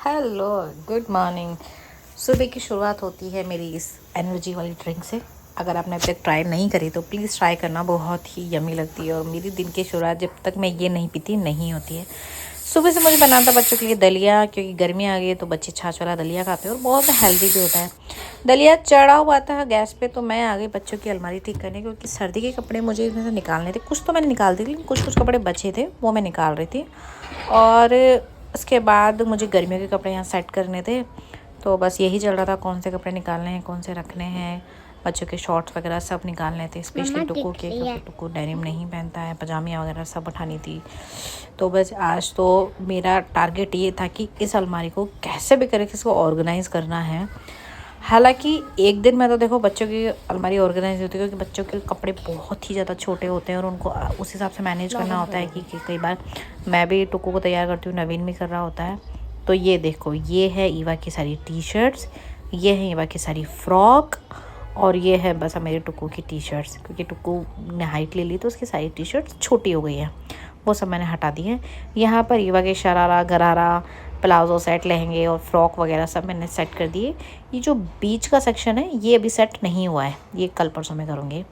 Hello, good morning. सुबह की शुरुआत होती है मेरी इस एनर्जी वाली ड्रिंक से। अगर आपने अब तक ट्राई नहीं करी तो प्लीज़ ट्राई करना, बहुत ही यमी लगती है। और मेरी दिन की शुरुआत जब तक मैं ये नहीं पीती नहीं होती है। सुबह से मुझे बनाना था बच्चों के लिए दलिया, क्योंकि गर्मी आ गई है तो बच्चे छाछ वाला दलिया खाते हैं और बहुत हेल्दी भी होता है। दलिया चढ़ा हुआ था गैस पे, तो मैं आ गई बच्चों की अलमारी ठीक करने, क्योंकि सर्दी के कपड़े मुझे इसमें से निकालने थे। कुछ तो मैंने निकाल दी, लेकिन कुछ कुछ कपड़े बचे थे वो मैं निकाल रही थी। और उसके बाद मुझे गर्मियों के कपड़े यहाँ सेट करने थे, तो बस यही चल रहा था, कौन से कपड़े निकालने हैं, कौन से रखने हैं। बच्चों के शॉर्ट्स वगैरह सब निकालने थे, स्पेशली टुकू के, क्योंकि टुकू डेनिम नहीं पहनता है। पजामियाँ वगैरह सब उठानी थी। तो बस आज तो मेरा टारगेट ये था कि इस अलमारी को कैसे भी करके इसको ऑर्गेनाइज़ करना है। हालांकि एक दिन में तो देखो बच्चों की अलमारी ऑर्गेनाइज होती है, क्योंकि बच्चों के कपड़े बहुत ही ज़्यादा छोटे होते हैं और उनको उस हिसाब से मैनेज करना होता है कि कई बार मैं भी टुकू को तैयार करती हूँ, नवीन भी कर रहा होता है। तो ये देखो, ये है ईवा की सारी टी शर्ट्स, ये है ईवा की सारी फ्रॉक, और ये है बस मेरे टुकू की टी शर्ट्स, क्योंकि टुकू ने हाइट ले ली तो उसकी सारी टी शर्ट्स छोटी हो गई हैं, वो सब मैंने हटा दी है। यहाँ पर ईवा के शरारा गरारा प्लाजो सेट, लहंगे और फ्रॉक वगैरह सब मैंने सेट कर दिए। ये जो बीच का सेक्शन है ये अभी सेट नहीं हुआ है, ये कल परसों में करूँगी।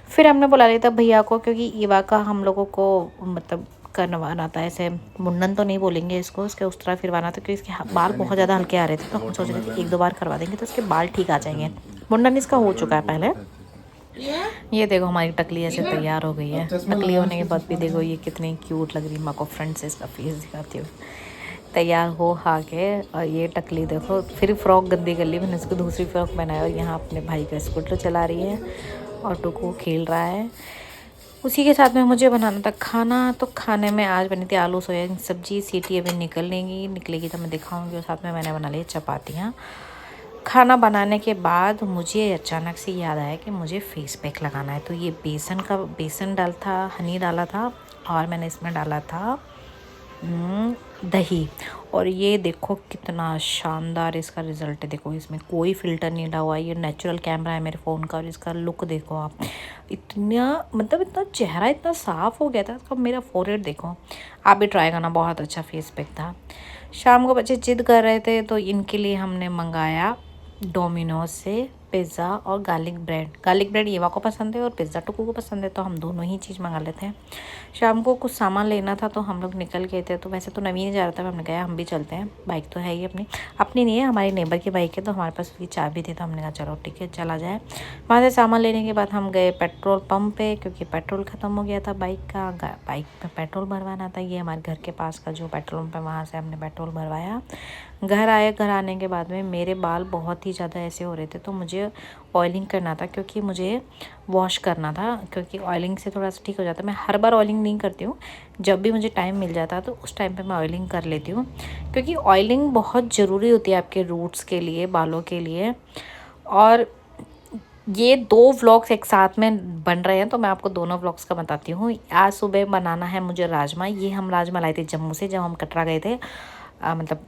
फिर हमने बुला लिया था भैया को, क्योंकि ईवा का हम लोगों को मतलब करवाना था, ऐसे मुंडन तो नहीं बोलेंगे इसको, उसके उस तरह फिरवाना था, क्योंकि इसके बाल बहुत ज़्यादा हल्के आ रहे थे। तो हम सोच रहे थे एक दो बार करवा देंगे तो इसके बाल ठीक आ जाएंगे। मुंडन इसका हो चुका है पहले। ये देखो हमारी टकली ऐसे तैयार हो गई है। टकली होने के बाद भी देखो ये कितनी क्यूट लग रही है। माँ को फ्रंट से इसका फेस दिखाती हूँ। तैयार हो हा के, और ये टकली देखो फिर फ्रॉक गंदी कर ली मैंने, इसको दूसरी फ्रॉक पहनाया और यहाँ अपने भाई का स्कूटर चला रही है और टुकू खेल रहा है। उसी के साथ में मुझे बनाना था खाना। तो खाने में आज बनी थी आलू सोयाबीन सब्जी। सीटी अभी निकलेगी तो मैं दिखाऊंगी। और साथ में मैंने बना ली चपातियाँ। खाना बनाने के बाद मुझे अचानक से याद आया कि मुझे फेस पैक लगाना है। तो ये बेसन डाल था, हनी डाला था, और मैंने इसमें डाला था दही। और ये देखो कितना शानदार इसका रिज़ल्ट है। देखो इसमें कोई फ़िल्टर नहीं डाला हुआ है, ये नेचुरल कैमरा है मेरे फ़ोन का। और इसका लुक देखो आप, इतना मतलब इतना चेहरा इतना साफ़ हो गया था इसका। मेरा फोरहेड देखो, आप भी ट्राई करना, बहुत अच्छा फेस पैक था। शाम को बच्चे जिद कर रहे थे तो इनके लिए हमने मंगाया डोमिनोज से पिज़्ज़ा और गार्लिक ब्रेड ईवा को पसंद है और पिज़्ज़ा टुकू को पसंद है, तो हम दोनों ही चीज़ मंगा लेते हैं। शाम को कुछ सामान लेना था तो हम लोग निकल गए थे। तो वैसे तो नवीन ही जा रहा था, हमने कहा हम भी चलते हैं। बाइक तो है ही अपनी, अपनी नहीं है, हमारी नेबर की बाइक है, तो हमारे पास उसकी चाबी थी। तो हमने कहा चलो ठीक है चला जाए। वहाँ से सामान लेने के बाद हम गए पेट्रोल पंप पे, क्योंकि पेट्रोल ख़त्म हो गया था बाइक का। बाइक में पेट्रोल भरवाना था। ये हमारे घर के पास का जो पेट्रोल पंप है, वहाँ से हमने पेट्रोल भरवाया। घर आने के बाद में मेरे बाल बहुत ही ज़्यादा ऐसे हो रहे थे, तो मुझे ऑयलिंग करना था, क्योंकि मुझे वॉश करना था, क्योंकि ऑयलिंग से थोड़ा सा ठीक हो जाता है। मैं हर बार ऑयलिंग नहीं करती हूँ, जब भी मुझे टाइम मिल जाता है तो उस टाइम पे मैं ऑयलिंग कर लेती हूँ, क्योंकि ऑयलिंग बहुत ज़रूरी होती है आपके रूट्स के लिए, बालों के लिए। और ये 2 व्लॉग्स एक साथ में बन रहे हैं, तो मैं आपको दोनों व्लॉग्स का बताती हूँ। आज सुबह बनाना है मुझे राजमा। ये हम राजमा लाए थे जम्मू से, जब हम कटरा गए थे, मतलब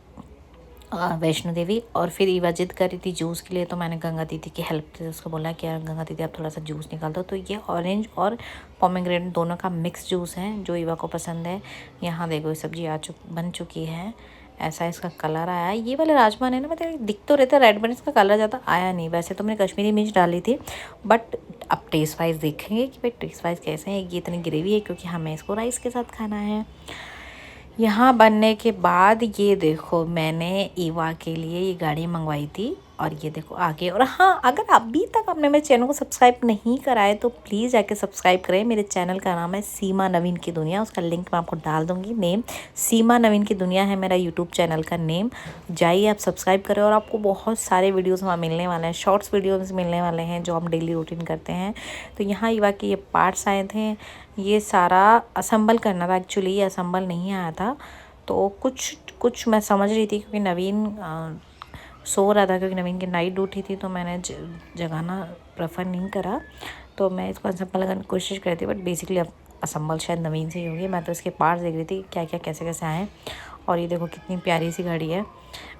वैष्णो देवी। और फिर ईवा जिद कर रही थी जूस के लिए, तो मैंने गंगा दीदी की हेल्प से उसको बोला कि यार गंगा दीदी आप थोड़ा सा जूस निकाल दो। तो ये ऑरेंज और पोमेग्रेनेट दोनों का मिक्स जूस है, जो ईवा को पसंद है। यहाँ देखो ये सब्जी बन चुकी है, ऐसा इसका कलर आया है। ये वाले राजमा ने ना, मतलब दिख तो रहता है रेड, बट इसका कलर ज़्यादा आया नहीं। वैसे तो मैंने कश्मीरी मिर्च डाली थी, बट अब टेस्ट वाइज देखेंगे कि भाई टेस्ट वाइज कैसे है। ये इतनी ग्रेवी है क्योंकि हमें इसको राइस के साथ खाना है। यहाँ बनने के बाद ये देखो मैंने ईवा के लिए ये गाड़ी मंगवाई थी, और ये देखो आगे। और हाँ, अगर अभी तक आपने मेरे चैनल को सब्सक्राइब नहीं करा है तो प्लीज़ जाके सब्सक्राइब करें। मेरे चैनल का नाम है सीमा नवीन की दुनिया, उसका लिंक मैं आपको डाल दूँगी। नेम सीमा नवीन की दुनिया है मेरा यूट्यूब चैनल का नेम। जाइए आप सब्सक्राइब करें, और आपको बहुत सारे वीडियोज़ वहाँ मिलने वाले हैं, शॉर्ट्स वीडियोज़ मिलने वाले हैं जो हम डेली रूटीन करते हैं। तो यहाँ ईवा के ये पार्ट्स आए थे, ये सारा असम्बल करना था। एक्चुअली ये असम्बल नहीं आया था, तो कुछ मैं समझ रही थी, क्योंकि नवीन सो रहा था, क्योंकि नवीन की नाइट ड्यूटी थी, तो मैंने जगाना प्रेफर नहीं करा। तो मैं इसको असम्बल लगाने की कोशिश करी थी, बट बेसिकली अब असम्बल शायद नवीन से ही होगी। मैं तो इसके पार्ट्स देख रही थी क्या क्या कैसे कैसे आए। और ये देखो कितनी प्यारी सी गाड़ी है,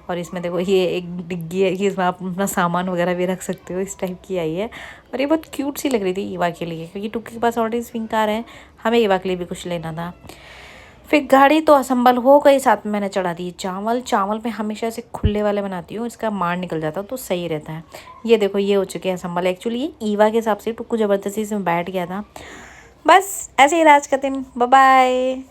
और इसमें देखो ये एक डिग्गी है कि इसमें आप अपना सामान वगैरह भी रख सकते हो, इस टाइप की आई है। और ये बहुत क्यूट सी लग रही थी ईवा के लिए, क्योंकि टुक्की के पास ऑलरेडी स्विंग कार है, हमें ईवा के लिए भी कुछ लेना था। फिर गाड़ी तो असंबल हो गई, साथ में मैंने चढ़ा दिए चावल। चावल में हमेशा से खुले वाले बनाती हूँ, इसका मार निकल जाता तो सही रहता है। ये देखो ये हो चुके हैं असंबल। एक्चुअली ये ईवा के हिसाब से टुक्कू ज़बरदस्ती से बैठ गया था। बस ऐसे ही राज का दिन। Bye bye.